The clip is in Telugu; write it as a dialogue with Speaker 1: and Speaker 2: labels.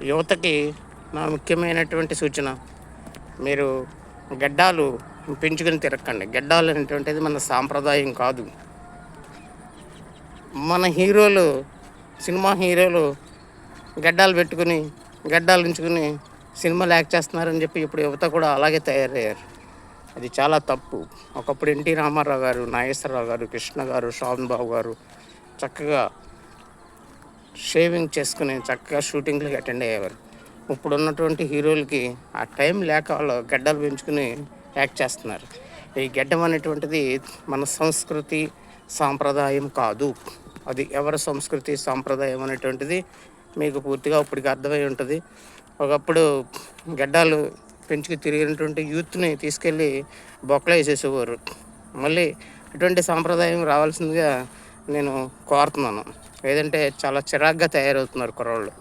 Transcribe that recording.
Speaker 1: యువతకి నా ముఖ్యమైనటువంటి సూచన, మీరు గడ్డాలు పెంచుకొని తిరగకండి. గడ్డాలు అనేటువంటిది మన సాంప్రదాయం కాదు. మన హీరోలు, సినిమా హీరోలు గడ్డాలు పెట్టుకుని, గడ్డాలు ఉంచుకుని సినిమాలు యాక్ట్ చేస్తున్నారని చెప్పి ఇప్పుడు యువత కూడా అలాగే తయారయ్యారు. అది చాలా తప్పు. ఒకప్పుడు ఎన్టీ రామారావు గారు, నాగేశ్వరరావు గారు, కృష్ణ గారు, శోభన్ బాబు గారు చక్కగా షేవింగ్ చేసుకుని చక్కగా షూటింగ్లకి అటెండ్ అయ్యేవారు. ఇప్పుడు ఉన్నటువంటి హీరోలకి ఆ టైం లేక వాళ్ళు గడ్డలు పెంచుకుని యాక్ట్ చేస్తున్నారు. ఈ గడ్డం అనేటువంటిది మన సంస్కృతి సాంప్రదాయం కాదు. అది ఎవరి సంస్కృతి సాంప్రదాయం అనేటువంటిది మీకు పూర్తిగా ఇప్పటికి అర్థమై ఉంటుంది. ఒకప్పుడు గడ్డాలు పెంచుకు తిరిగినటువంటి యూత్ని తీసుకెళ్ళి బొక్కలో వేసేసేవారు. మళ్ళీ ఇటువంటి సాంప్రదాయం రావాల్సిందిగా నేను కోరుతున్నాను. ఏదంటే చాలా చిరాగ్గా తయారవుతున్నారు కుర్రోళ్ళు.